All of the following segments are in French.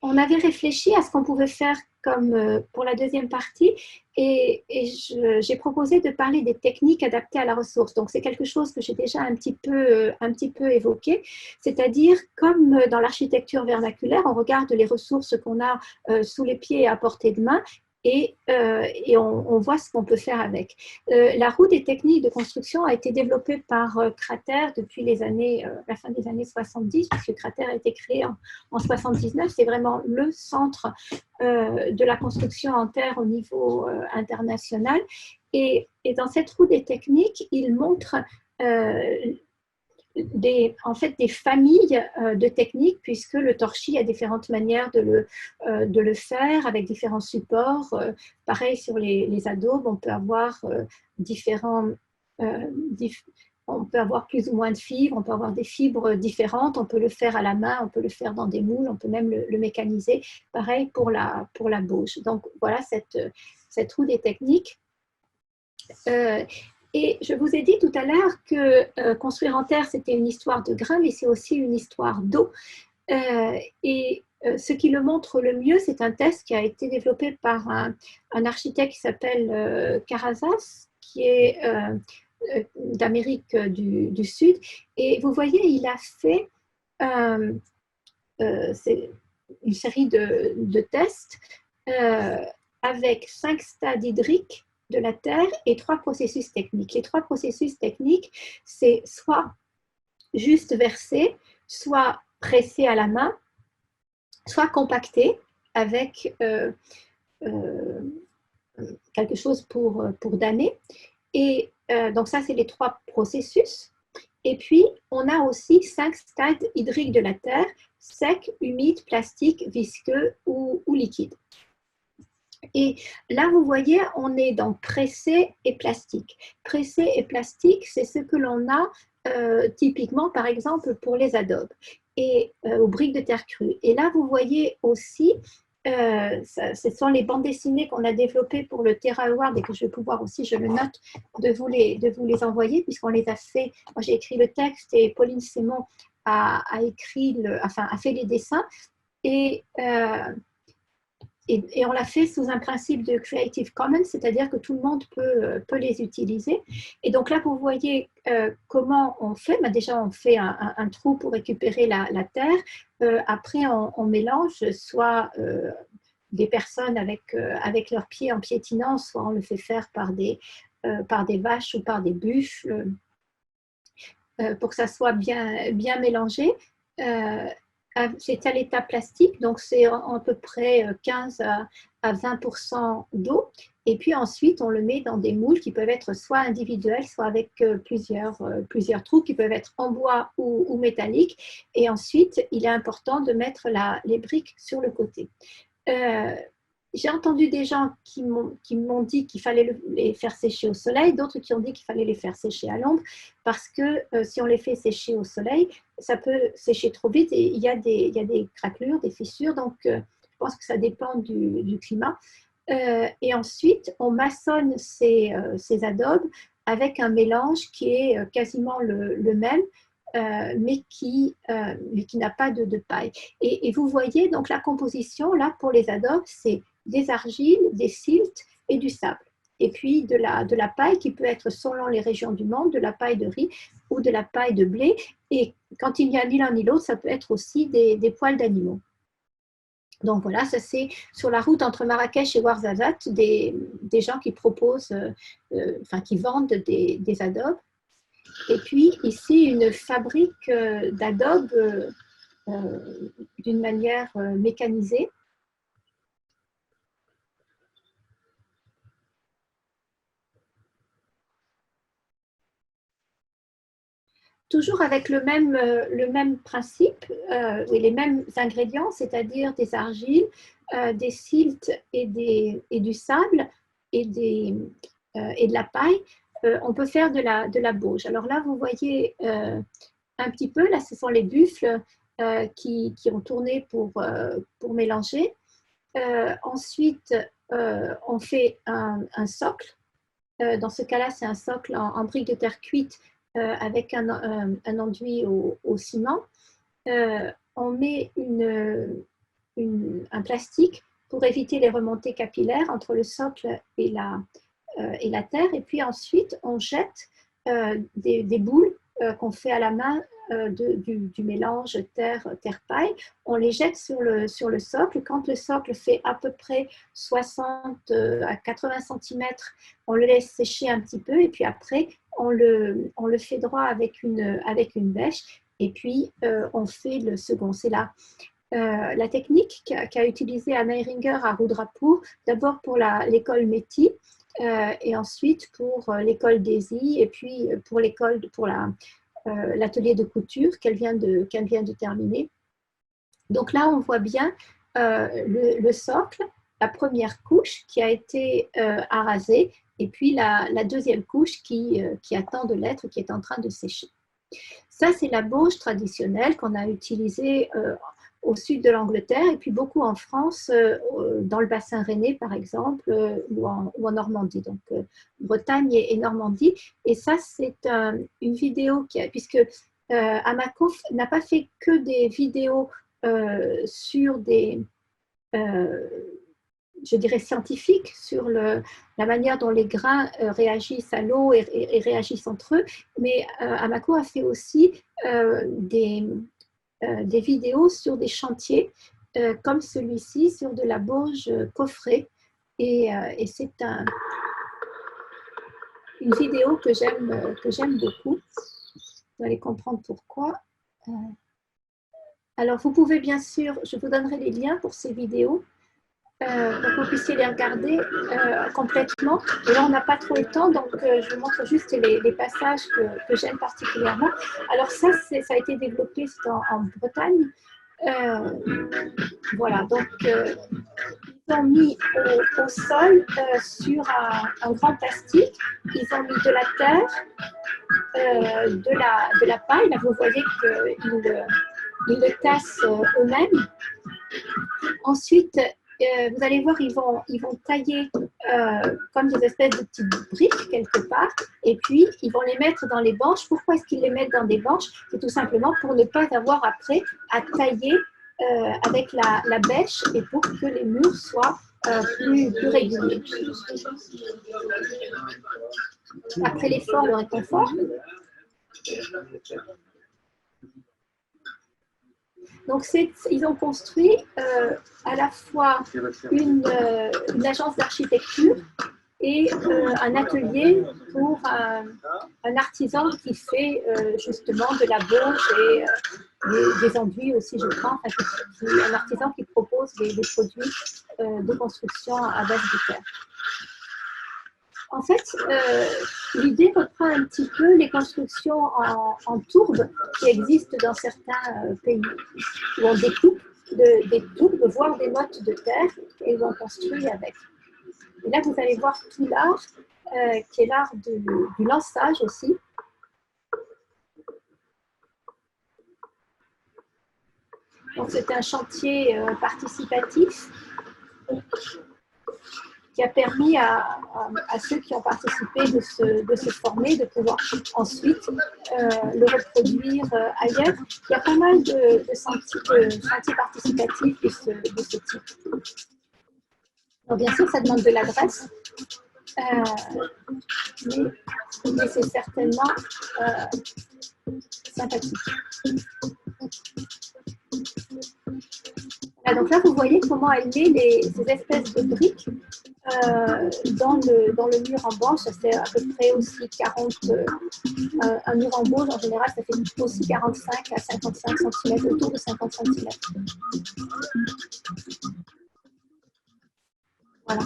on avait réfléchi à ce qu'on pouvait faire comme pour la deuxième partie j'ai proposé de parler des techniques adaptées à la ressource. Donc, c'est quelque chose que j'ai déjà un petit peu évoqué, c'est-à-dire comme dans l'architecture vernaculaire, on regarde les ressources qu'on a sous les pieds et à portée de main et on voit ce qu'on peut faire avec. La roue des techniques de construction a été développée par Crater depuis la fin des années 70, puisque Crater a été créé en 79. C'est vraiment le centre de la construction en terre au niveau international. Et dans cette roue des techniques, il montre en fait des familles de techniques, puisque le torchis a différentes manières de le faire avec différents supports. Pareil sur les adobes, on peut avoir on peut avoir plus ou moins de fibres, on peut avoir des fibres différentes, on peut le faire à la main, on peut le faire dans des moules, on peut même le mécaniser. Pareil pour la bauge. Donc voilà cette roue des techniques. Et je vous ai dit tout à l'heure que construire en terre, c'était une histoire de grains, mais c'est aussi une histoire d'eau. Ce qui le montre le mieux, c'est un test qui a été développé par un architecte qui s'appelle Carrazas, qui est d'Amérique du Sud. Et vous voyez, il a fait une série de tests avec 5 stades hydriques de la Terre et 3 processus techniques. Les 3 processus techniques, c'est soit juste versé, soit pressé à la main, soit compacté avec quelque chose pour damer. Et donc ça, c'est les 3 processus. Et puis, on a aussi 5 stades hydriques de la Terre, sec, humide, plastique, visqueux ou liquide. Et là, vous voyez, on est dans pressé et plastique. Pressé et plastique, c'est ce que l'on a typiquement, par exemple, pour les adobes et aux briques de terre crue. Et là, vous voyez aussi, ce sont les bandes dessinées qu'on a développées pour le Terra Award et que je vais pouvoir aussi, je le note, de vous les envoyer puisqu'on les a fait. Moi, j'ai écrit le texte et Pauline Simon a fait les dessins. Et on l'a fait sous un principe de Creative Commons, c'est-à-dire que tout le monde peut les utiliser. Et donc là, vous voyez comment on fait. Ben déjà, on fait un trou pour récupérer la terre. Après, on mélange soit des personnes avec leurs pieds en piétinant, soit on le fait faire par des vaches ou par des buffles pour que ça soit bien mélangé. C'est à l'état plastique, donc c'est à peu près 15 à 20% d'eau. Et puis ensuite, on le met dans des moules qui peuvent être soit individuels, soit avec plusieurs trous qui peuvent être en bois ou métalliques. Et ensuite, il est important de mettre les briques sur le côté. J'ai entendu des gens qui m'ont dit qu'il fallait les faire sécher au soleil, d'autres qui ont dit qu'il fallait les faire sécher à l'ombre, parce que si on les fait sécher au soleil, ça peut sécher trop vite et il y a des craquelures, des fissures, donc je pense que ça dépend du climat. Et ensuite, on maçonne ces adobes avec un mélange qui est quasiment le même, mais qui n'a pas de paille. Et vous voyez, donc la composition, là, pour les adobes, c'est des argiles, des siltes et du sable. Et puis de la paille qui peut être selon les régions du monde, de la paille de riz ou de la paille de blé. Et quand il n'y a ni l'un ni l'autre, ça peut être aussi des poils d'animaux. Donc voilà, ça c'est sur la route entre Marrakech et Ouarzazate, des gens qui proposent, qui vendent des adobes. Et puis ici, une fabrique d'adobes d'une manière mécanisée. Toujours avec le même principe et les mêmes ingrédients, c'est-à-dire des argiles, des siltes et du sable et de la paille. On peut faire de la bauge. Alors là, vous voyez un petit peu, là, ce sont les buffles qui ont tourné pour mélanger. Ensuite, on fait un socle. Dans ce cas-là, c'est un socle en briques de terre cuite avec un enduit au ciment. On met une un plastique pour éviter les remontées capillaires entre le socle et la terre. Et puis ensuite, on jette des boules qu'on fait à la main du mélange terre-paille. On les jette sur le socle. Quand le socle fait à peu près 60 à 80 cm, on le laisse sécher un petit peu et puis après, on le fait droit avec une bêche et puis on fait le second. C'est la technique qu'a utilisée Anna Ehringer à Rudrapur, d'abord pour l'école Métis, et ensuite pour l'école Desi, et puis pour l'atelier de couture qu'elle vient de terminer. Donc là, on voit bien le socle, la première couche qui a été arasée, et puis la deuxième couche qui attend de l'être, qui est en train de sécher. Ça, c'est la bauge traditionnelle qu'on a utilisée au sud de l'Angleterre et puis beaucoup en France, dans le bassin rennais par exemple, ou en Normandie, donc Bretagne et Normandie. Et ça, c'est une vidéo puisque Amakov n'a pas fait que des vidéos sur je dirais scientifiques, sur la manière dont les grains réagissent à l'eau et réagissent entre eux, mais Amako a fait aussi des vidéos sur des chantiers comme celui-ci, sur de la bauge coffrée. Et c'est une vidéo que j'aime beaucoup. Vous allez comprendre pourquoi. Alors, vous pouvez bien sûr, je vous donnerai les liens pour ces vidéos pour que vous puissiez les regarder complètement. Et là, on n'a pas trop le temps, donc je vous montre juste les passages que j'aime particulièrement. Alors ça a été développé en Bretagne. Voilà, donc ils ont mis au sol sur un grand plastique, ils ont mis de la terre, de la paille. Là, vous voyez qu'ils le tassent eux-mêmes. Ensuite, vous allez voir, ils vont tailler comme des espèces de petites briques quelque part, et puis ils vont les mettre dans les banches. Pourquoi est-ce qu'ils les mettent dans des banches? C'est tout simplement pour ne pas avoir après à tailler avec la bêche et pour que les murs soient plus réguliers. Après l'effort, le réconfort. Donc, ils ont construit à la fois une agence d'architecture et un atelier pour un artisan qui fait justement de la bauge et des enduits aussi, je crois. Enfin, un artisan qui propose des produits de construction à base de terre. En fait, l'idée reprend un petit peu les constructions en tourbe qui existent dans certains pays, où on découpe des tourbes, voire des mottes de terre, et où on construit avec. Et là, vous allez voir tout l'art, qui est l'art du lançage aussi. Donc, c'est un chantier participatif qui a permis à ceux qui ont participé de se former, de pouvoir ensuite le reproduire ailleurs. Il y a pas mal de chantiers participatifs de ce type. Donc, bien sûr, ça demande de l'adresse, mais c'est certainement sympathique. Donc là, vous voyez comment elle met ces espèces de briques dans le mur en banche. Ça fait à peu près aussi 40, un mur en bauge en général, ça fait aussi 45 à 55 cm, autour de 50 cm. Voilà.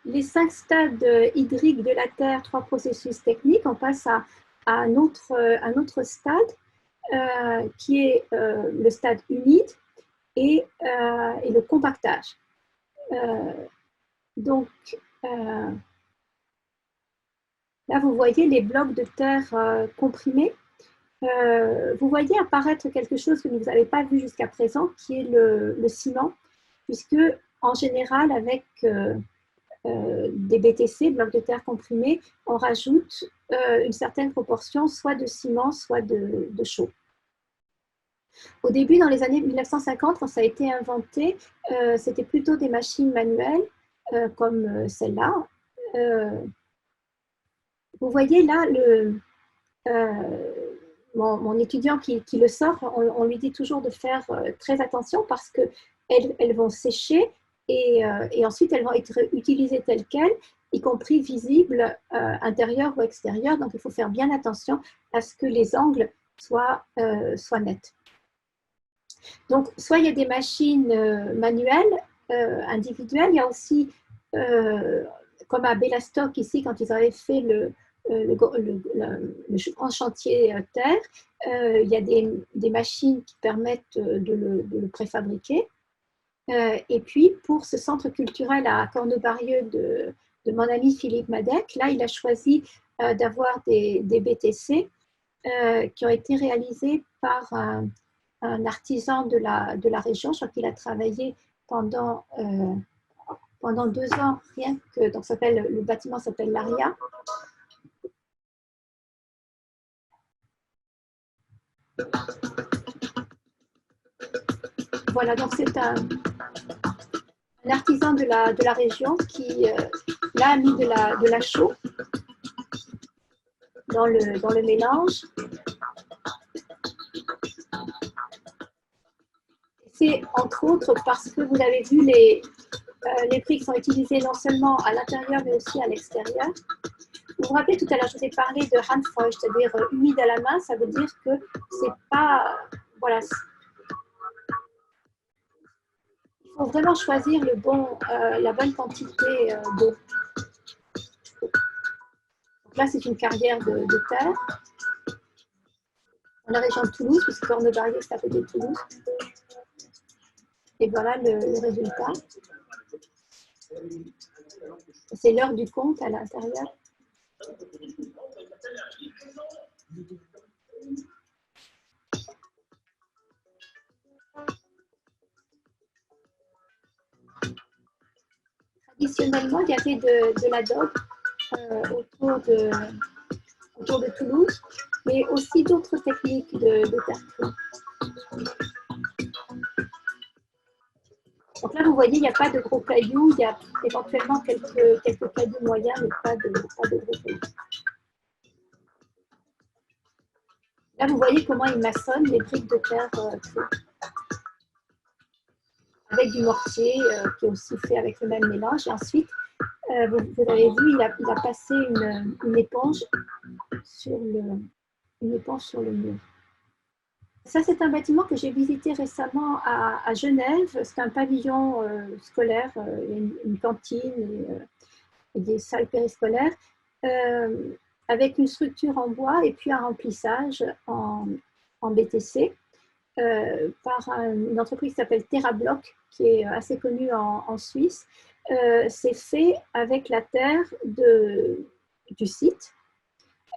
Les 5 stades hydriques de la Terre, 3 processus techniques, on passe à un autre stade qui est le stade humide et le compactage. Donc, là, vous voyez les blocs de terre comprimés. Vous voyez apparaître quelque chose que vous n'avez pas vu jusqu'à présent, qui est le ciment, puisque en général, avec des BTC, blocs de terre comprimés, on rajoute une certaine proportion soit de ciment, soit de chaux. Au début, dans les années 1950, quand ça a été inventé, c'était plutôt des machines manuelles, comme celle-là. Vous voyez là, mon étudiant qui le sort, on lui dit toujours de faire très attention parce qu'elles vont sécher et ensuite elles vont être utilisées telles quelles, y compris visibles intérieurs ou extérieurs. Donc il faut faire bien attention à ce que les angles soient nets. Donc soit il y a des machines manuelles, individuelles, il y a aussi, comme à Bellastock ici, quand ils avaient fait le grand chantier terre, il y a des machines qui permettent de le préfabriquer. Et puis, pour ce centre culturel à Cornebarieux de mon ami Philippe Madec, là, il a choisi d'avoir des BTC qui ont été réalisés par un artisan de la région. Je crois qu'il a travaillé pendant 2 ans, rien que, donc le bâtiment s'appelle l'Aria. Voilà, donc c'est un artisan de la région qui là a mis de la chaux dans le mélange. C'est entre autres parce que vous avez vu les prix qui sont utilisés non seulement à l'intérieur mais aussi à l'extérieur. Vous vous rappelez tout à l'heure, je vous ai parlé de handfeucht, c'est-à-dire humide à la main, ça veut dire que c'est pas, voilà, il faut vraiment choisir la bonne quantité d'eau. Donc là, c'est une carrière de terre dans la région de Toulouse, puisque Cornebarieux, c'est à côté de Toulouse. Et voilà le résultat. C'est l'heure du compte à l'intérieur. Traditionnellement, il y avait de l'adobe autour de Toulouse, mais aussi d'autres techniques de terre crue. Donc là, vous voyez, il n'y a pas de gros cailloux, il y a éventuellement quelques cailloux moyens, mais pas de gros cailloux. Là, vous voyez comment ils maçonnent les briques de terre crues. Avec du mortier qui est aussi fait avec le même mélange. Et ensuite, vous avez vu, il a passé une éponge sur le mur. Ça, c'est un bâtiment que j'ai visité récemment à Genève. C'est un pavillon scolaire, il y a une cantine et des salles périscolaires, avec une structure en bois et puis un remplissage en BTC par une entreprise qui s'appelle TerraBlock, qui est assez connue en Suisse. C'est fait avec la terre du site.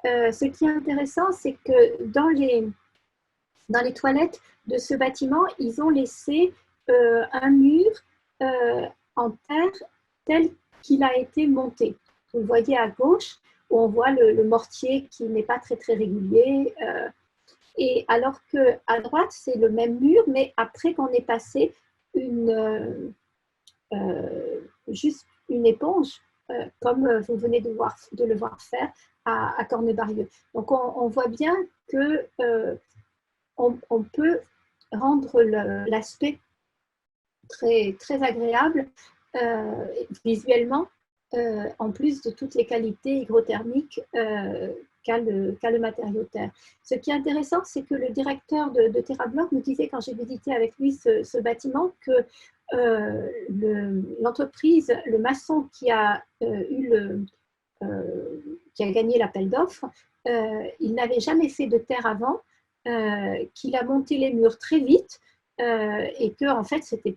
Ce qui est intéressant, c'est que dans les toilettes de ce bâtiment, ils ont laissé un mur en terre tel qu'il a été monté. Vous le voyez à gauche, où on voit le mortier qui n'est pas très, très régulier. Et alors qu'à droite, c'est le même mur, mais après qu'on ait passé juste une éponge, comme vous venez de le voir faire à Cornebarieux. Donc, on voit bien que on peut rendre l'aspect très, très agréable visuellement, en plus de toutes les qualités hygrothermiques qu'a le matériau terre. Ce qui est intéressant, c'est que le directeur de TerraBlock nous disait, quand j'ai visité avec lui ce bâtiment, que l'entreprise, le maçon qui a qui a gagné l'appel d'offres, il n'avait jamais fait de terre avant, qu'il a monté les murs très vite et que en fait c'était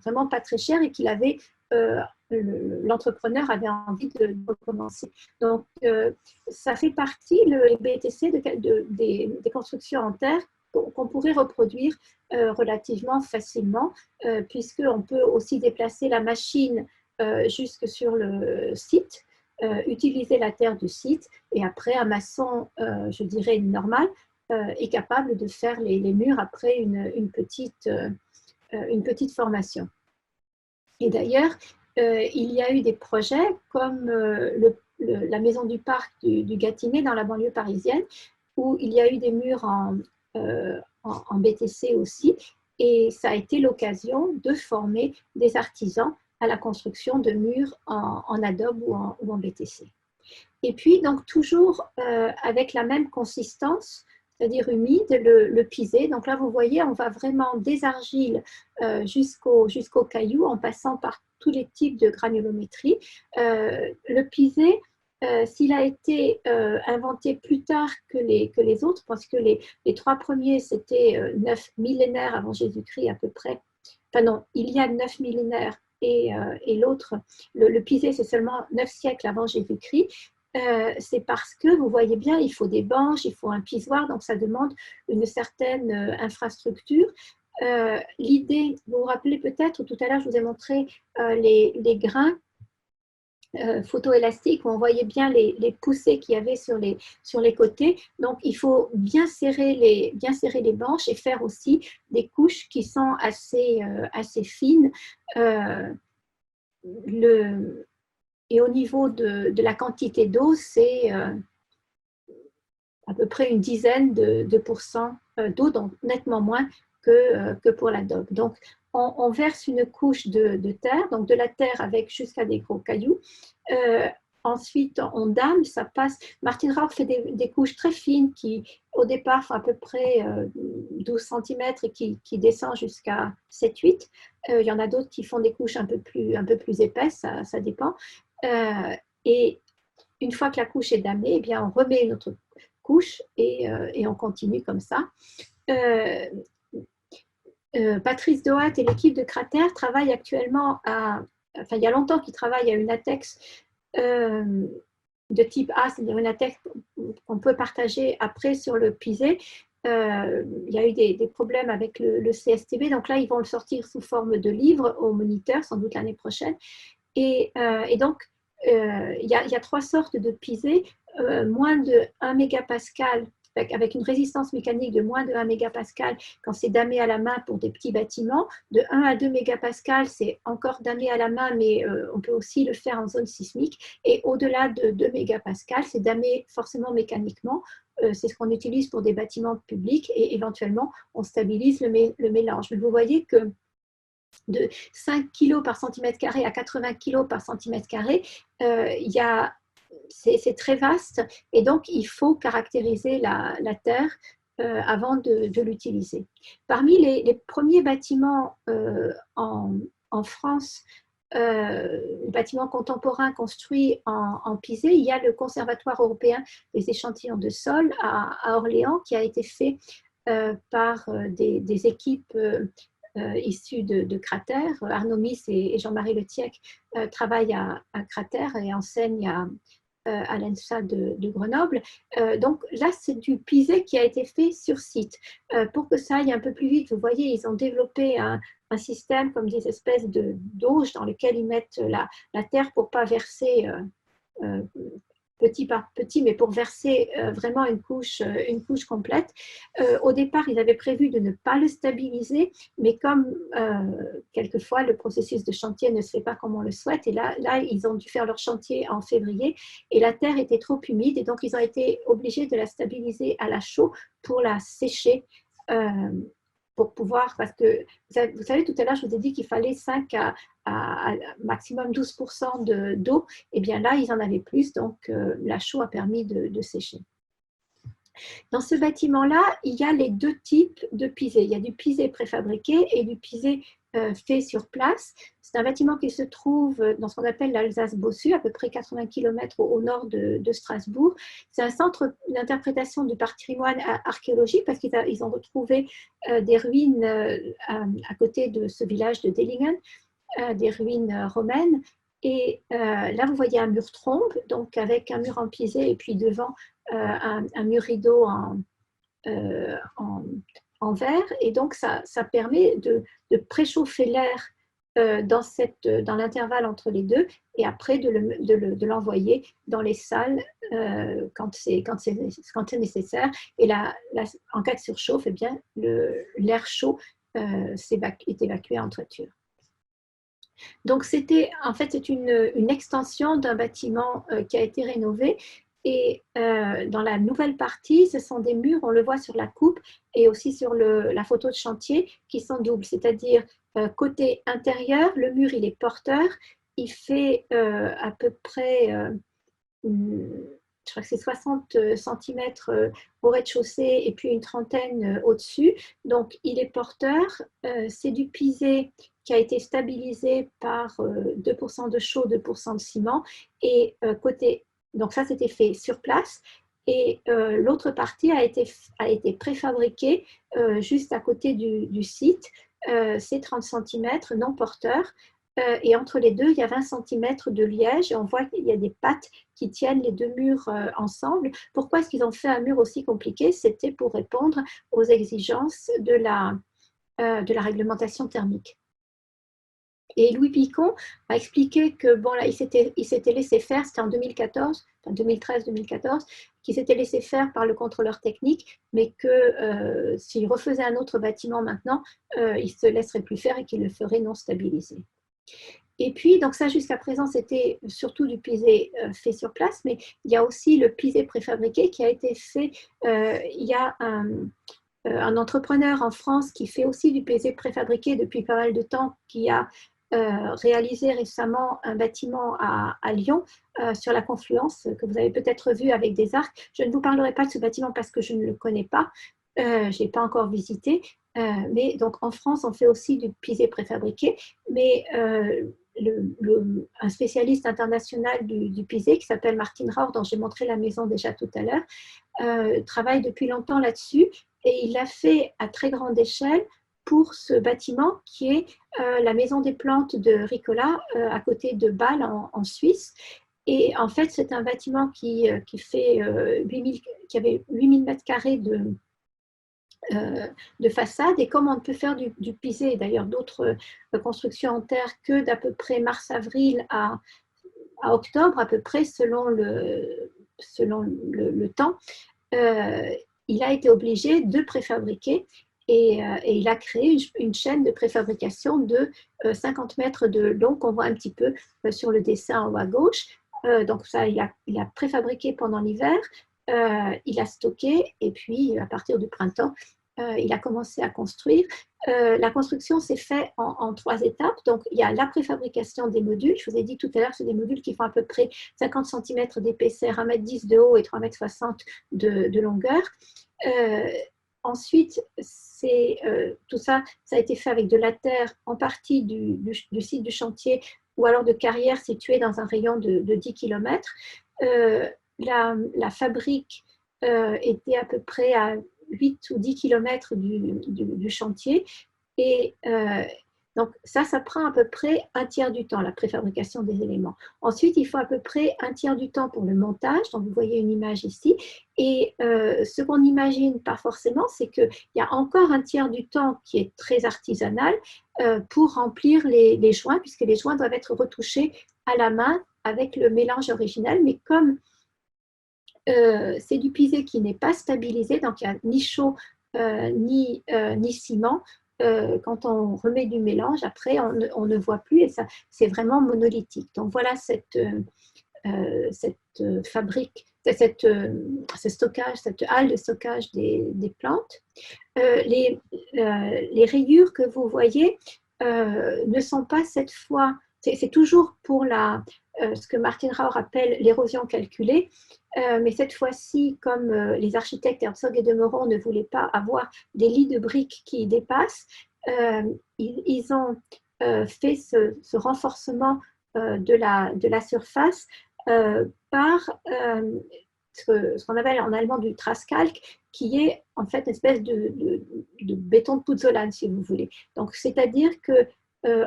vraiment pas très cher et qu'il avait l'entrepreneur avait envie de recommencer. Donc ça fait partie, les BTC, des constructions en terre qu'on pourrait reproduire relativement facilement, puisqu'on peut aussi déplacer la machine jusque sur le site, utiliser la terre du site, et après un maçon, je dirais normal, est capable de faire les murs après une petite formation. Et d'ailleurs, il y a eu des projets comme la maison du parc du Gâtinais dans la banlieue parisienne, où il y a eu des murs en BTC aussi, et ça a été l'occasion de former des artisans à la construction de murs en adobe ou en BTC. Et puis, donc, toujours avec la même consistance, c'est-à-dire humide, le pisé. Donc là, vous voyez, on va vraiment des argiles jusqu'au caillou en passant par tous les types de granulométrie. Le pisé, s'il a été inventé plus tard que les autres, parce que les trois premiers, c'était 9 millénaires avant Jésus-Christ à peu près. Enfin non, il y a 9 millénaires et l'autre, le pisé, c'est seulement 9 siècles avant Jésus-Christ. C'est parce que, vous voyez bien, il faut des banches, il faut un pisoir, donc ça demande une certaine infrastructure. L'idée, vous vous rappelez peut-être, tout à l'heure, je vous ai montré les grains photoélastiques où on voyait bien les poussées qu'il y avait sur les côtés. Donc, il faut bien serrer les banches et faire aussi des couches qui sont assez fines. Et au niveau de la quantité d'eau, c'est à peu près une dizaine de pourcents d'eau, donc nettement moins que pour l'adobe. Donc, on verse une couche de terre, donc de la terre avec jusqu'à des gros cailloux. Ensuite, on dame, ça passe. Martin Rauch fait des couches très fines qui, au départ, font à peu près 12 cm et qui descendent jusqu'à 7-8. Il y en a d'autres qui font des couches un peu plus épaisses, ça dépend. Et une fois que la couche est damée, eh bien, on remet une autre couche et on continue comme ça. Patrice Dohat et l'équipe de Cratère travaillent actuellement enfin, il y a longtemps qu'ils travaillent à une ATEX de type A, c'est-à-dire une ATEX qu'on peut partager après sur le pisé. Il y a eu des problèmes avec le CSTB, donc là, ils vont le sortir sous forme de livre au moniteur, sans doute l'année prochaine. Et donc, il y a trois sortes de pisé, moins de 1 mégapascal, avec une résistance mécanique de moins de 1 mégapascal quand c'est damé à la main pour des petits bâtiments. De 1 à 2 mégapascal, c'est encore damé à la main, mais on peut aussi le faire en zone sismique. Et au-delà de 2 mégapascal, c'est damé forcément mécaniquement. C'est ce qu'on utilise pour des bâtiments publics et éventuellement, on stabilise le mélange. Mais vous voyez que de 5 kg par centimètre carré à 80 kg par centimètre carré, c'est très vaste et donc il faut caractériser la terre avant de l'utiliser. Parmi les premiers bâtiments en France, bâtiments contemporains construits en pisé, il y a le Conservatoire européen des échantillons de sol à Orléans qui a été fait par des équipes issus de Cratère. Arnaud Miss et Jean-Marie Letiec travaillent à Cratère et enseignent à l'ENSA de Grenoble. Donc là, c'est du pisé qui a été fait sur site. Pour que ça aille un peu plus vite, vous voyez, ils ont développé un système comme des espèces d'auges dans lesquelles ils mettent la terre pour ne pas verser petit par petit, mais pour verser vraiment une couche complète. Au départ, ils avaient prévu de ne pas le stabiliser, mais comme quelquefois le processus de chantier ne se fait pas comme on le souhaite, et là, ils ont dû faire leur chantier en février, et la terre était trop humide, et donc ils ont été obligés de la stabiliser à la chaux pour la sécher. Pour pouvoir, parce que vous savez, tout à l'heure, je vous ai dit qu'il fallait 5 à maximum 12% d'eau, et bien là, ils en avaient plus, donc la chaux a permis de sécher. Dans ce bâtiment-là, il y a les deux types de pisé. Il y a du pisé préfabriqué et du pisé fait sur place. C'est un bâtiment qui se trouve dans ce qu'on appelle l'Alsace-Bossu, à peu près 80 km au nord de Strasbourg. C'est un centre d'interprétation du patrimoine archéologique parce qu'ils ont retrouvé des ruines à côté de ce village de Dellingen, des ruines romaines. Et là, vous voyez un mur trombe, donc avec un mur en pisé et puis devant un mur rideau en verre. Et donc, ça permet de préchauffer l'air dans l'intervalle entre les deux, et après de l'envoyer dans les salles quand c'est nécessaire. Et en cas de surchauffe, eh bien, l'air chaud est évacué en toiture. Donc, en fait, c'est une extension d'un bâtiment qui a été rénové. Et dans la nouvelle partie, ce sont des murs, on le voit sur la coupe et aussi sur la photo de chantier, qui sont doubles. C'est-à-dire, côté intérieur, le mur, il est porteur. Il fait à peu près, je crois que c'est 60 cm au rez-de-chaussée et puis une trentaine au-dessus. Donc, il est porteur. C'est du pisé qui a été stabilisé par 2% de chaux, 2% de ciment. Et donc ça, c'était fait sur place. Et l'autre partie a été préfabriquée juste à côté du site. C'est 30 cm non porteur. Et entre les deux, il y a 20 cm de liège. Et on voit qu'il y a des pattes qui tiennent les deux murs ensemble. Pourquoi est-ce qu'ils ont fait un mur aussi compliqué? C'était pour répondre aux exigences de la réglementation thermique. Et Louis Picon a expliqué que bon là, il s'était laissé faire, c'était en 2014, enfin 2013-2014, qu'il s'était laissé faire par le contrôleur technique, mais que s'il refaisait un autre bâtiment maintenant, il ne se laisserait plus faire et qu'il le ferait non stabilisé. Et puis, donc ça, jusqu'à présent, c'était surtout du pisé fait sur place, mais il y a aussi le pisé préfabriqué qui a été fait. Il y a un entrepreneur en France qui fait aussi du pisé préfabriqué depuis pas mal de temps, qui a réalisé récemment un bâtiment à Lyon sur la Confluence, que vous avez peut-être vu avec des arcs. Je ne vous parlerai pas de ce bâtiment parce que je ne le connais pas, je n'ai pas encore visité, mais donc en France, on fait aussi du pisé préfabriqué, mais un spécialiste international du pisé qui s'appelle Martin Rauch, dont j'ai montré la maison déjà tout à l'heure, travaille depuis longtemps là-dessus et il l'a fait à très grande échelle pour ce bâtiment qui est la maison des plantes de Ricola à côté de Bâle en Suisse. Et en fait, c'est un bâtiment qui avait 8000 mètres carrés de façade, et comme on ne peut faire du pisé, d'ailleurs d'autres constructions en terre, que d'à peu près mars-avril à octobre, à peu près selon le temps, il a été obligé de préfabriquer et il a créé une chaîne de préfabrication de 50 mètres de long qu'on voit un petit peu sur le dessin en haut à gauche. Donc ça, il a préfabriqué pendant l'hiver, il a stocké et puis à partir du printemps, il a commencé à construire. La construction s'est faite en 3 étapes. Donc, il y a la préfabrication des modules. Je vous ai dit tout à l'heure, c'est des modules qui font à peu près 50 cm d'épaisseur, 1,10 m de haut et 3,60 m de longueur. Ensuite, tout ça, ça a été fait avec de la terre en partie du site du chantier ou alors de carrières situées dans un rayon de 10 km. La fabrique était à peu près à 8 ou 10 km du chantier. Et donc ça prend à peu près un tiers du temps, la préfabrication des éléments. Ensuite, il faut à peu près un tiers du temps pour le montage. Donc, vous voyez une image ici. Et ce qu'on n'imagine pas forcément, c'est qu'il y a encore un tiers du temps qui est très artisanal pour remplir les joints, puisque les joints doivent être retouchés à la main avec le mélange original. Mais comme c'est du pisé qui n'est pas stabilisé, donc il n'y a ni chaud ni ciment. Quand on remet du mélange, après, on ne voit plus et ça, c'est vraiment monolithique. Donc voilà cette fabrique, ce stockage, cette halle de stockage des plantes. Les rayures que vous voyez ne sont pas cette fois, c'est toujours pour ce que Martin Rauch appelle l'érosion calculée, mais cette fois-ci, comme les architectes Herzog et de Meuron ne voulaient pas avoir des lits de briques qui dépassent, ils ont fait ce renforcement de la surface par ce qu'on appelle en allemand du Traskalk, qui est en fait une espèce de béton de Puzzolane, si vous voulez. Donc, c'est-à-dire que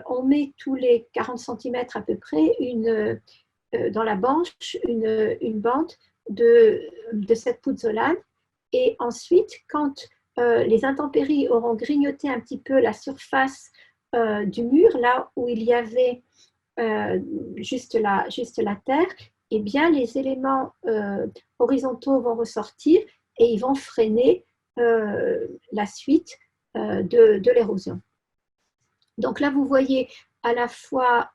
on met tous les 40 cm à peu près dans la banche une bande de cette puzzolane. Et ensuite, quand les intempéries auront grignoté un petit peu la surface du mur, là où il y avait juste la terre, eh bien, les éléments horizontaux vont ressortir et ils vont freiner la suite de l'érosion. Donc là, vous voyez à la fois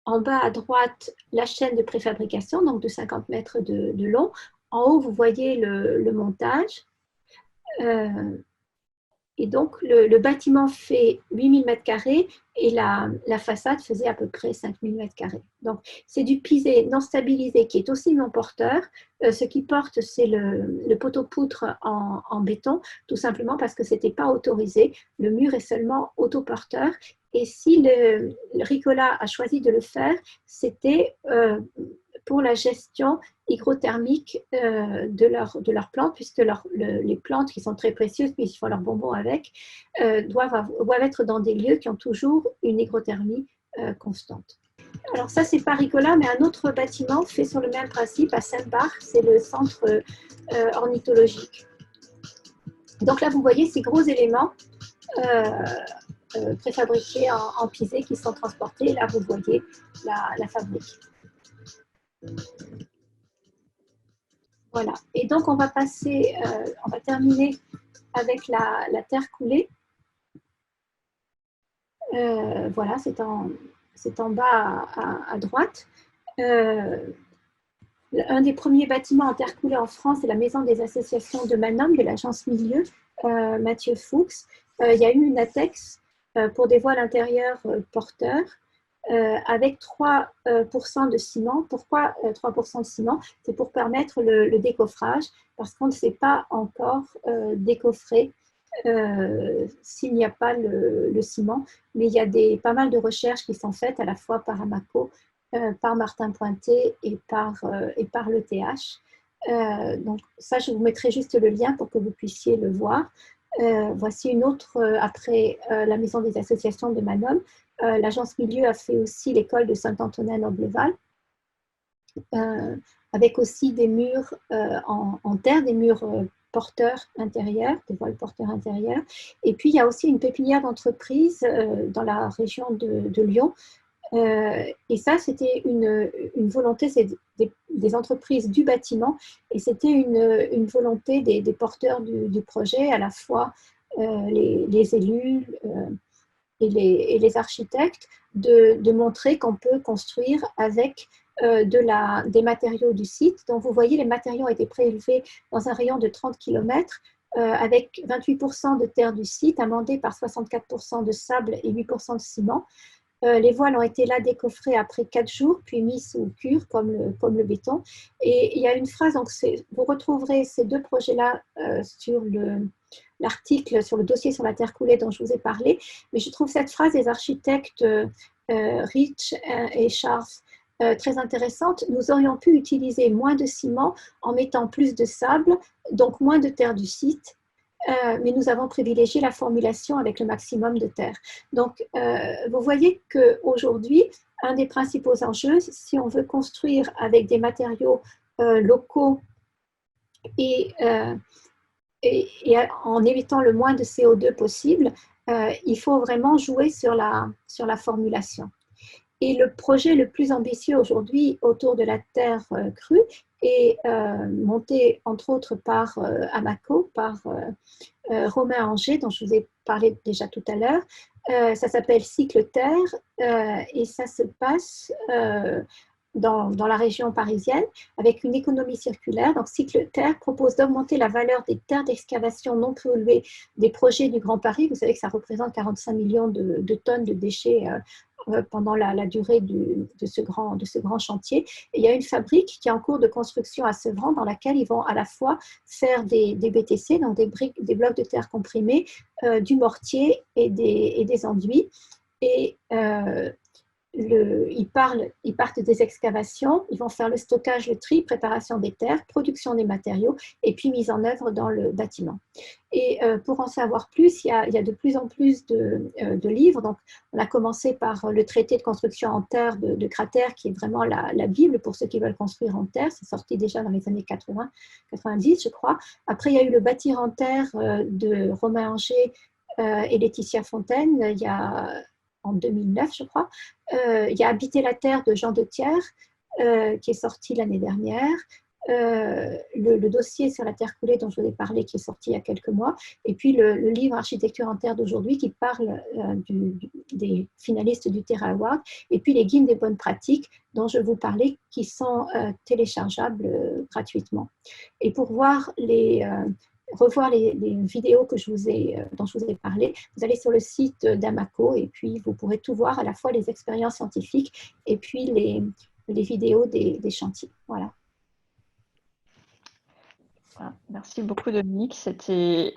en bas à droite la chaîne de préfabrication, donc de 50 mètres de long. En haut, vous voyez le montage. Et donc, le bâtiment fait 8000 m² et la façade faisait à peu près 5000 m². Donc, c'est du pisé non stabilisé qui est aussi non porteur. Ce qui porte, c'est le poteau-poutre en béton, tout simplement parce que ce n'était pas autorisé. Le mur est seulement autoporteur. Et si le Ricola a choisi de le faire, c'était pour la gestion hygrothermique de leurs plantes, puisque les plantes qui sont très précieuses, puisqu'ils font leurs bonbons avec, doivent être dans des lieux qui ont toujours une hygrothermie constante. Alors ça, c'est pas Ricola, mais un autre bâtiment fait sur le même principe à Saint-Barth, c'est le centre ornithologique. Donc là, vous voyez ces gros éléments préfabriqués en pisé qui sont transportés. Là, vous voyez la fabrique. Voilà. Et donc, on va terminer avec la terre coulée. Voilà, c'est en bas à droite. Un des premiers bâtiments en terre coulée en France, c'est la maison des associations de Manom, de l'agence Milieu, Mathieu Fuchs. Il y a eu une ATEX pour des voiles intérieures porteurs avec 3% de ciment. Pourquoi 3% de ciment? C'est pour permettre le décoffrage, parce qu'on ne sait pas encore décoffrer s'il n'y a pas le ciment. Mais il y a pas mal de recherches qui sont faites à la fois par Amaco, par Martin Pointé et par l'ETH. Donc ça, je vous mettrai juste le lien pour que vous puissiez le voir. Voici une autre après la maison des associations de Manom. L'agence Milieu a fait aussi l'école de Saint-Antonin-Nobleval, avec aussi des murs en terre, des murs porteurs intérieurs, des voiles porteurs intérieurs. Et puis, il y a aussi une pépinière d'entreprise dans la région de Lyon. Et ça, c'était une volonté, c'est des entreprises du bâtiment, et c'était une volonté des porteurs du projet, à la fois les élus et les architectes, de montrer qu'on peut construire avec des matériaux du site. Donc, vous voyez, les matériaux ont été prélevés dans un rayon de 30 km, avec 28% de terre du site, amendé par 64% de sable et 8% de ciment. Les voiles ont été là décoffrées après 4 jours, puis mis sous cure, comme le béton. Et il y a une phrase, donc vous retrouverez ces deux projets-là sur l'article, sur le dossier sur la terre coulée dont je vous ai parlé. Mais je trouve cette phrase des architectes Rich et Scharf très intéressante. Nous aurions pu utiliser moins de ciment en mettant plus de sable, donc moins de terre du site. Mais nous avons privilégié la formulation avec le maximum de terre. Donc, vous voyez qu'aujourd'hui, un des principaux enjeux, si on veut construire avec des matériaux locaux et en évitant le moins de CO2 possible, il faut vraiment jouer sur la formulation. Et le projet le plus ambitieux aujourd'hui autour de la terre crue est monté entre autres par Amaco, par Romain Anger, dont je vous ai parlé déjà tout à l'heure. Ça s'appelle Cycle Terre et ça se passe dans la région parisienne avec une économie circulaire. Donc, Cycle Terre propose d'augmenter la valeur des terres d'excavation non polluées des projets du Grand Paris. Vous savez que ça représente 45 millions de tonnes de déchets pendant la durée de ce grand chantier. Et il y a une fabrique qui est en cours de construction à Sevran, dans laquelle ils vont à la fois faire des BTC, donc des blocs de terre comprimés, du mortier et des enduits. Et ils partent des excavations, ils vont faire le stockage, le tri, préparation des terres, production des matériaux et puis mise en œuvre dans le bâtiment. Et pour en savoir plus, il y a de plus en plus de livres. Donc, on a commencé par le traité de construction en terre de Cratère, qui est vraiment la Bible pour ceux qui veulent construire en terre. C'est sorti déjà dans les années 80, 90, je crois. Après, il y a eu le bâtir en terre de Romain Anger, et Laetitia Fontaine, en 2009, je crois. Il y a Habiter la Terre de Jean de Thiers, qui est sorti l'année dernière. Le dossier sur la terre coulée dont je vous ai parlé, qui est sorti il y a quelques mois, et puis le livre Architecture en terre d'aujourd'hui, qui parle des finalistes du Terra Award, et puis les guides des bonnes pratiques dont je vous parlais, qui sont téléchargeables gratuitement. Et pour voir revoir les vidéos dont je vous ai parlé, vous allez sur le site d'Amaco, et puis vous pourrez tout voir, à la fois les expériences scientifiques et puis les vidéos des chantiers. Voilà. Merci beaucoup, Dominique. C'était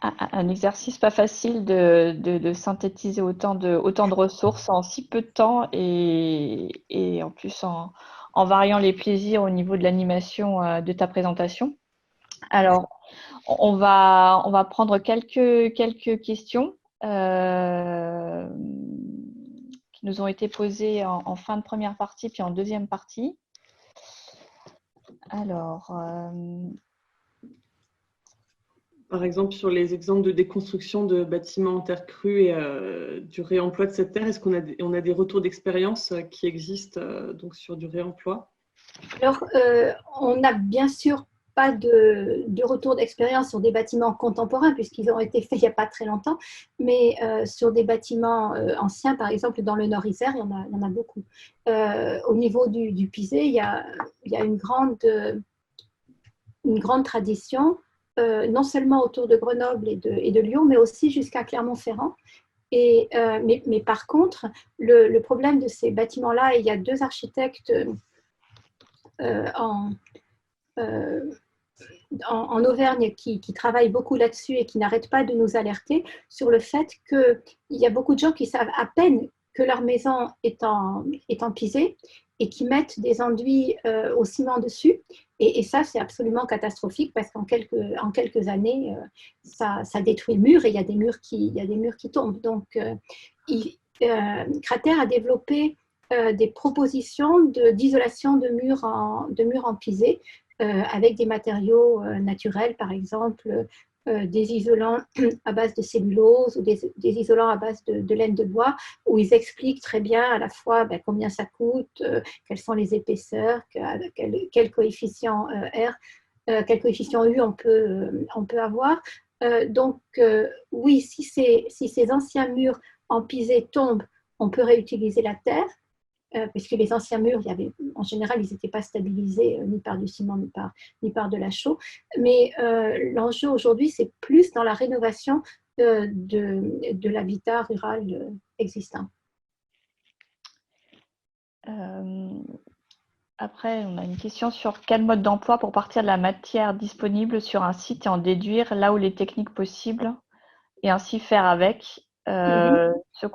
un exercice pas facile de synthétiser autant de ressources en si peu de temps et en plus en variant les plaisirs au niveau de l'animation de ta présentation. Alors, on va prendre quelques questions qui nous ont été posées en fin de première partie puis en deuxième partie. Alors, par exemple, sur les exemples de déconstruction de bâtiments en terre crue et du réemploi de cette terre, est-ce qu'on a des retours d'expérience qui existent donc sur du réemploi? Alors, on n'a bien sûr pas de retour d'expérience sur des bâtiments contemporains, puisqu'ils ont été faits il n'y a pas très longtemps, mais sur des bâtiments anciens, par exemple dans le Nord-Isère, il y en a beaucoup. Au niveau du Pisé, il y a une grande tradition, non seulement autour de Grenoble et de Lyon, mais aussi jusqu'à Clermont-Ferrand. Mais par contre, le problème de ces bâtiments-là, il y a deux architectes en Auvergne qui travaillent beaucoup là-dessus et qui n'arrêtent pas de nous alerter sur le fait qu'il y a beaucoup de gens qui savent à peine que leur maison est en pisé et qui mettent des enduits au ciment dessus. Et ça, c'est absolument catastrophique parce qu'en quelques années, ça détruit le mur et il y a des murs qui tombent. Donc, Cratère a développé des propositions d'isolation de murs en pisé avec des matériaux naturels, par exemple des isolants à base de cellulose ou des isolants à base de laine de bois, où ils expliquent très bien à la fois combien ça coûte, quelles sont les épaisseurs, quel coefficient R, quel coefficient U on peut avoir. Donc oui, si ces anciens murs en pisé tombent, on peut réutiliser la terre. Puisque les anciens murs, en général, ils n'étaient pas stabilisés ni par du ciment ni par de la chaux. Mais l'enjeu aujourd'hui, c'est plus dans la rénovation de l'habitat rural existant. Après, on a une question sur quel mode d'emploi pour partir de la matière disponible sur un site et en déduire là où les techniques possibles et ainsi faire avec ce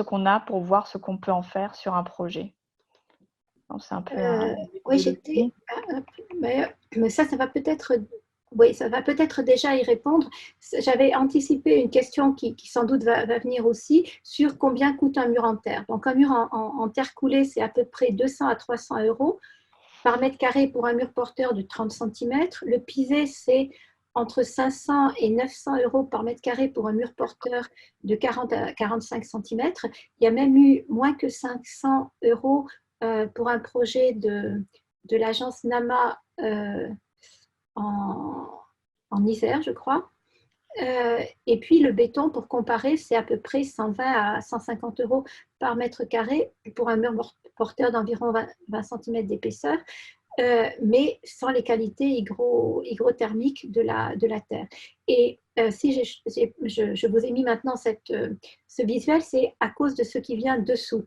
qu'on a pour voir ce qu'on peut en faire sur un projet. C'est un peu oui, mais ça va peut-être. Oui, ça va peut-être déjà y répondre. J'avais anticipé une question qui sans doute va venir aussi sur combien coûte un mur en terre. Donc, un mur en terre coulée, c'est à peu près 200 à 300 euros par mètre carré pour un mur porteur de 30 cm. Le pisé, c'est entre 500 et 900 euros par mètre carré pour un mur porteur de 40 à 45 cm. Il y a même eu moins que 500 euros pour un projet de l'agence NAMA en Isère, je crois. Et puis le béton, pour comparer, c'est à peu près 120 à 150 euros par mètre carré pour un mur porteur d'environ 20 cm d'épaisseur, mais sans les qualités hygrothermiques de la terre. Et si je vous ai mis maintenant ce visuel, c'est à cause de ce qui vient dessous.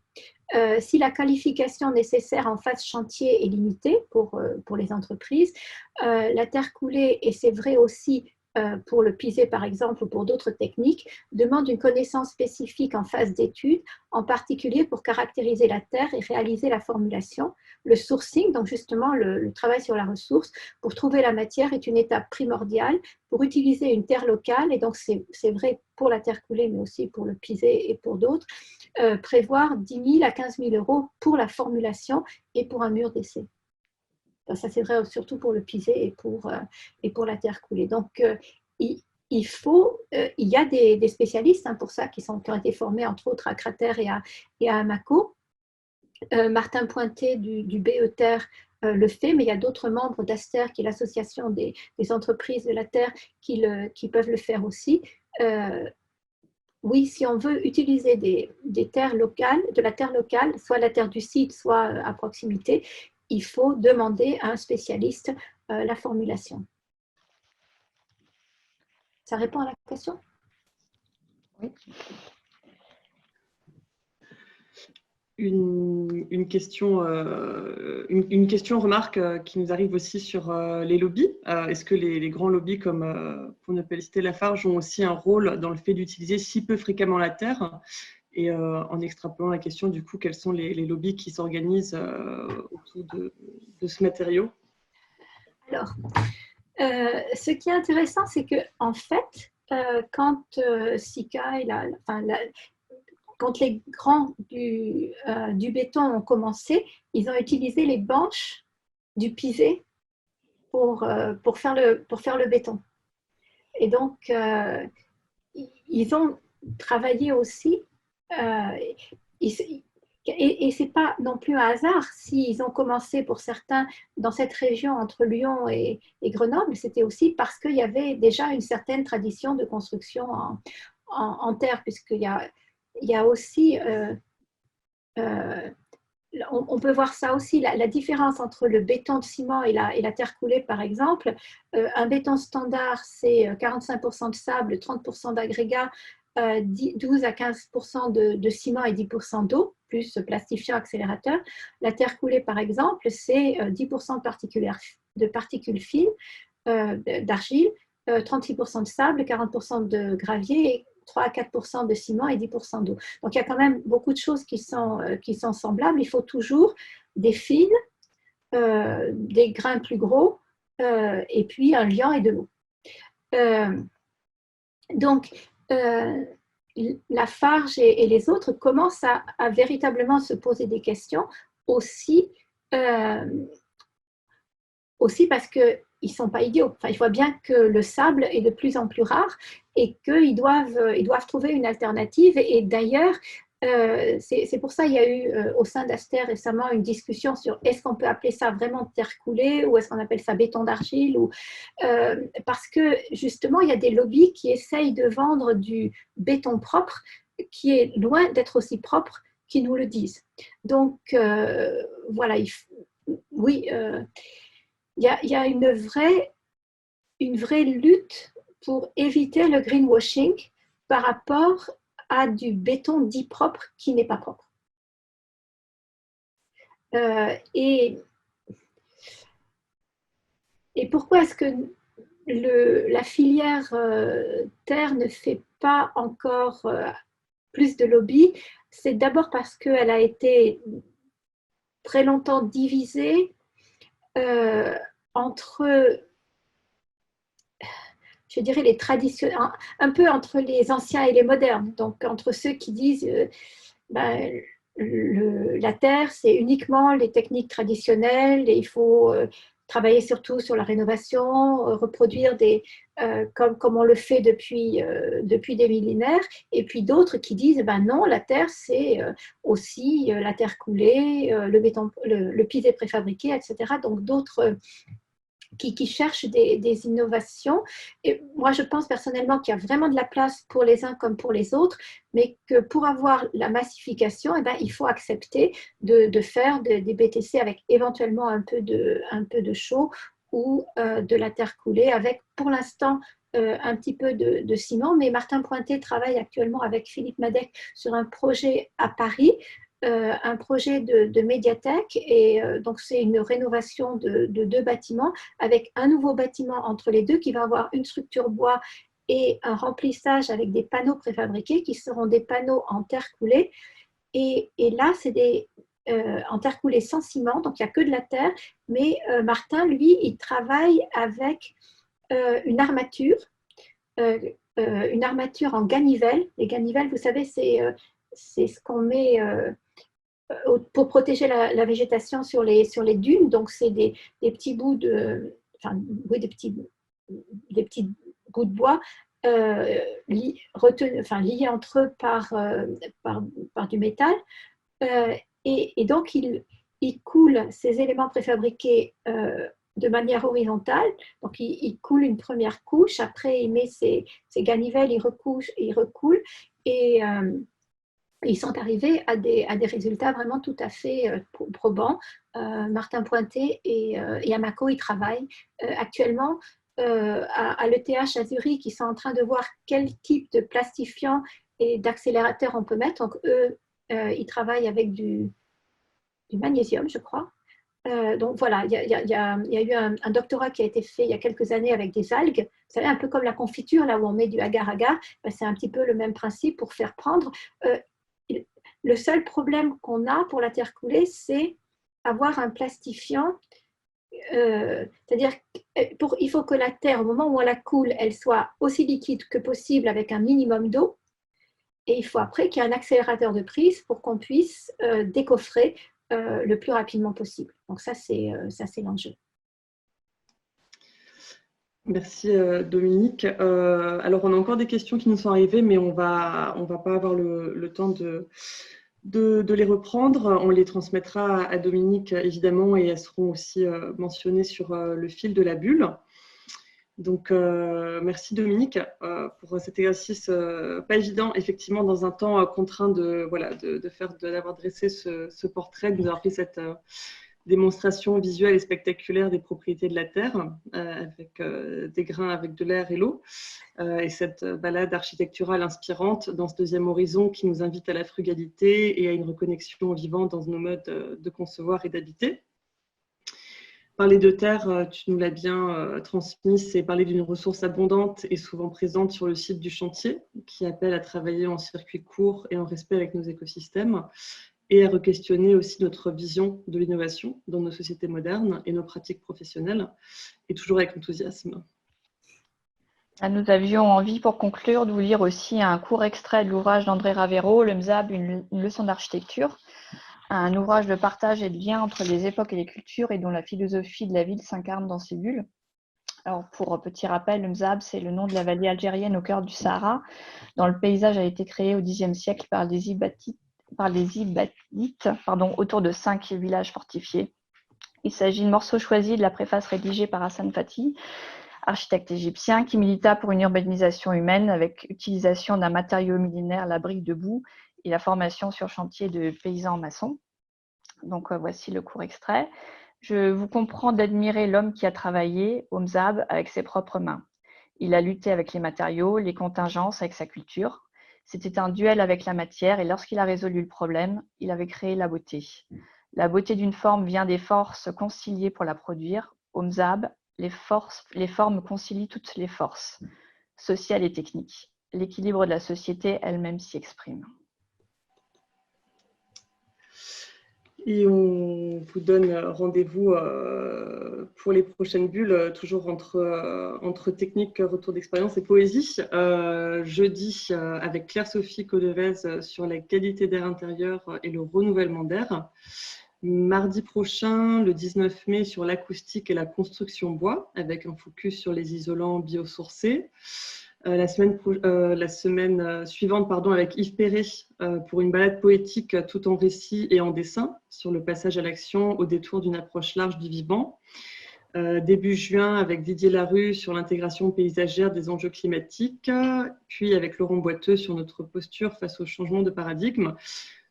Si la qualification nécessaire en phase chantier est limitée pour les entreprises, la terre coulée, et c'est vrai aussi pour le pisé par exemple ou pour d'autres techniques, demande une connaissance spécifique en phase d'étude, en particulier pour caractériser la terre et réaliser la formulation. Le sourcing, donc justement le travail sur la ressource, pour trouver la matière est une étape primordiale pour utiliser une terre locale, et donc c'est vrai pour la terre coulée mais aussi pour le pisé et pour d'autres, prévoir 10 000 à 15 000 euros pour la formulation et pour un mur d'essai. Ça, c'est vrai surtout pour le pisé et pour la terre coulée. Donc, il y a des spécialistes pour ça qui ont été formés entre autres à Crater et à Amaco. Martin Pointet du BE-Terre le fait, mais il y a d'autres membres d'Aster, qui est l'association des entreprises de la Terre, qui peuvent le faire aussi. Oui, si on veut utiliser des terres locales, de la terre locale, soit la terre du site, soit à proximité, il faut demander à un spécialiste la formulation. Ça répond à la question? Oui. Une question, remarque qui nous arrive aussi sur les lobbies. Est-ce que les grands lobbies, comme pour ne pas citer Lafarge, ont aussi un rôle dans le fait d'utiliser si peu fréquemment la terre? Et en extrapolant la question, du coup, quels sont les lobbies qui s'organisent autour de ce matériau? Alors, ce qui est intéressant, c'est que en fait, quand Sika et quand les grands du béton ont commencé, ils ont utilisé les banches du pisé pour faire le béton. Et donc, ils ont travaillé aussi, et ce n'est pas non plus un hasard s'ils ont commencé pour certains dans cette région entre Lyon et Grenoble, c'était aussi parce qu'il y avait déjà une certaine tradition de construction en terre, puisqu'il y a aussi, on peut voir ça aussi, la différence entre le béton de ciment et la terre coulée, par exemple. Un béton standard, c'est 45% de sable, 30% d'agrégat, 12 à 15% de ciment et 10% d'eau, plus plastifiant accélérateur. La terre coulée, par exemple, c'est 10% de particules fines, d'argile, 36% de sable, 40% de gravier et 3 à 4% de ciment et 10% d'eau. Donc, il y a quand même beaucoup de choses qui sont semblables. Il faut toujours des fils, des grains plus gros, et puis un liant et de l'eau. Donc, Lafarge et les autres commencent à véritablement se poser des questions aussi parce qu'ils ne sont pas idiots. Enfin, il voit bien que le sable est de plus en plus rare et qu'ils doivent trouver une alternative. Et d'ailleurs, c'est pour ça qu'il y a eu au sein d'Aster récemment une discussion sur est-ce qu'on peut appeler ça vraiment terre coulée ou est-ce qu'on appelle ça béton d'argile parce que justement, il y a des lobbies qui essayent de vendre du béton propre qui est loin d'être aussi propre qu'ils nous le disent. Donc, voilà, oui. Il y a une vraie lutte pour éviter le greenwashing par rapport à du béton dit propre qui n'est pas propre. Et pourquoi est-ce que la filière terre ne fait pas encore plus de lobby? C'est d'abord parce qu'elle a été très longtemps divisée entre, je dirais, les traditionnels, un peu entre les anciens et les modernes. Donc, entre ceux qui disent la terre, c'est uniquement les techniques traditionnelles et il faut travailler surtout sur la rénovation, reproduire comme on le fait depuis des millénaires. Et puis d'autres qui disent non, la terre, c'est aussi la terre coulée, le béton, le pisé préfabriqué, etc. Donc d'autres qui cherchent des innovations. Et moi, je pense personnellement qu'il y a vraiment de la place pour les uns comme pour les autres, mais que pour avoir la massification, il faut accepter de faire des BTC avec éventuellement un peu de chaux ou de la terre coulée avec, pour l'instant, un petit peu de ciment. Mais Martin Pointet travaille actuellement avec Philippe Madec sur un projet à Paris, un projet de médiathèque et donc c'est une rénovation de 2 bâtiments avec un nouveau bâtiment entre les deux qui va avoir une structure bois et un remplissage avec des panneaux préfabriqués qui seront des panneaux en terre coulée et là c'est en terre coulée sans ciment, donc il n'y a que de la terre, mais Martin lui il travaille avec une armature en ganivelle. Les ganivelles, vous savez, c'est ce qu'on met pour protéger la végétation sur les dunes. Donc, c'est des petits bouts des petits bouts de bois liés entre eux par du métal. Et donc, il coule ces éléments préfabriqués de manière horizontale. Donc, il coule une première couche, après, il met ses ganivelles, il recoule. Et ils sont arrivés à des résultats vraiment tout à fait probants. Martin Pointet et Yamako, ils travaillent actuellement à l'ETH à Zurich. Ils sont en train de voir quel type de plastifiant et d'accélérateur on peut mettre. Donc, eux, ils travaillent avec du magnésium, je crois. Donc voilà, il y a eu un doctorat qui a été fait il y a quelques années avec des algues. Vous savez, un peu comme la confiture, là où on met du agar-agar, c'est un petit peu le même principe pour faire prendre. Le seul problème qu'on a pour la terre coulée, c'est avoir un plastifiant. C'est-à-dire il faut que la terre, au moment où on la coule, elle soit aussi liquide que possible avec un minimum d'eau. Et il faut après qu'il y ait un accélérateur de prise pour qu'on puisse décoffrer le plus rapidement possible. Donc ça, c'est l'enjeu. Merci Dominique. Alors, on a encore des questions qui nous sont arrivées, mais on va pas avoir le temps de les reprendre. On les transmettra à Dominique, évidemment, et elles seront aussi mentionnées sur le fil de la bulle. Donc, merci Dominique pour cet exercice pas évident, effectivement, dans un temps contraint d'avoir dressé ce portrait, de nous avoir fait cette démonstration visuelle et spectaculaire des propriétés de la Terre, avec des grains avec de l'air et l'eau, et cette balade architecturale inspirante dans ce deuxième horizon qui nous invite à la frugalité et à une reconnexion au vivant dans nos modes de concevoir et d'habiter. Parler de terre, tu nous l'as bien transmis, c'est parler d'une ressource abondante et souvent présente sur le site du chantier, qui appelle à travailler en circuit court et en respect avec nos écosystèmes, et à re-questionner aussi notre vision de l'innovation dans nos sociétés modernes et nos pratiques professionnelles, et toujours avec enthousiasme. Nous avions envie, pour conclure, de vous lire aussi un court extrait de l'ouvrage d'André Ravero, Le Mzab, une leçon d'architecture, un ouvrage de partage et de lien entre les époques et les cultures et dont la philosophie de la ville s'incarne dans ces bulles. Alors, pour petit rappel, le Mzab, c'est le nom de la vallée algérienne au cœur du Sahara, dont le paysage a été créé au Xe siècle par les Ibadites, autour de 5 villages fortifiés. Il s'agit de morceaux choisis de la préface rédigée par Hassan Fatih, architecte égyptien, qui milita pour une urbanisation humaine avec utilisation d'un matériau millénaire, la brique de boue, et la formation sur chantier de paysans maçons. Donc voici le court extrait. Je vous comprends d'admirer l'homme qui a travaillé au Mzab avec ses propres mains. Il a lutté avec les matériaux, les contingences, avec sa culture. C'était un duel avec la matière et lorsqu'il a résolu le problème, il avait créé la beauté. La beauté d'une forme vient des forces conciliées pour la produire. Au Mzab, les formes concilient toutes les forces, sociales et techniques. L'équilibre de la société elle-même s'y exprime. Et on vous donne rendez-vous pour les prochaines bulles, toujours entre technique, retour d'expérience et poésie. Jeudi, avec Claire-Sophie Codevez sur la qualité d'air intérieur et le renouvellement d'air. Mardi prochain, le 19 mai, sur l'acoustique et la construction bois, avec un focus sur les isolants biosourcés. La semaine suivante, avec Yves Perret pour une balade poétique tout en récit et en dessin sur le passage à l'action au détour d'une approche large du vivant. Début juin avec Didier Larue sur l'intégration paysagère des enjeux climatiques, puis avec Laurent Boiteux sur notre posture face au changement de paradigme.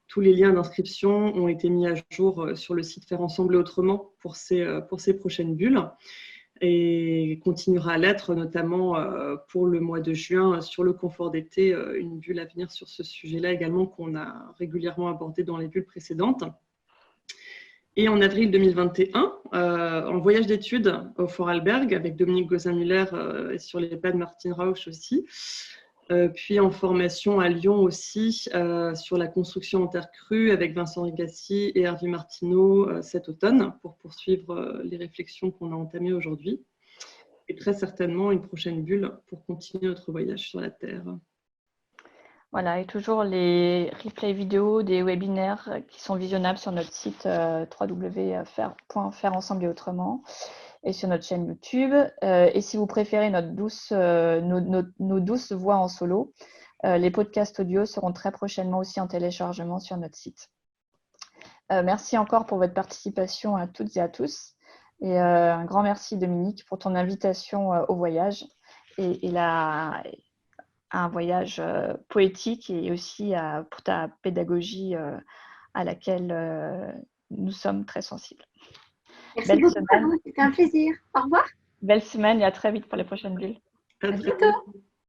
Tous les liens d'inscription ont été mis à jour sur le site Faire Ensemble et Autrement pour ces prochaines bulles. Et continuera à l'être, notamment pour le mois de juin, sur le confort d'été, une bulle à venir sur ce sujet-là également qu'on a régulièrement abordé dans les bulles précédentes. Et en avril 2021, en voyage d'études au Vorarlberg avec Dominique Gozin-Müller et sur les pas de Martin Rauch aussi. Puis en formation à Lyon aussi sur la construction en terre crue avec Vincent Rigassi et Hervé Martineau cet automne pour poursuivre les réflexions qu'on a entamées aujourd'hui. Et très certainement une prochaine bulle pour continuer notre voyage sur la Terre. Voilà, et toujours les replays vidéo des webinaires qui sont visionnables sur notre site www.fairensemble et autrement. et sur notre chaîne YouTube. Et si vous préférez nos douces voix en solo, les podcasts audio seront très prochainement aussi en téléchargement sur notre site. Merci encore pour votre participation à toutes et à tous. Et un grand merci, Dominique, pour ton invitation au voyage et un voyage poétique, et aussi pour ta pédagogie à laquelle nous sommes très sensibles. Merci beaucoup, c'était un plaisir. Au revoir. Belle semaine et à très vite pour les prochaines bulles. À bientôt.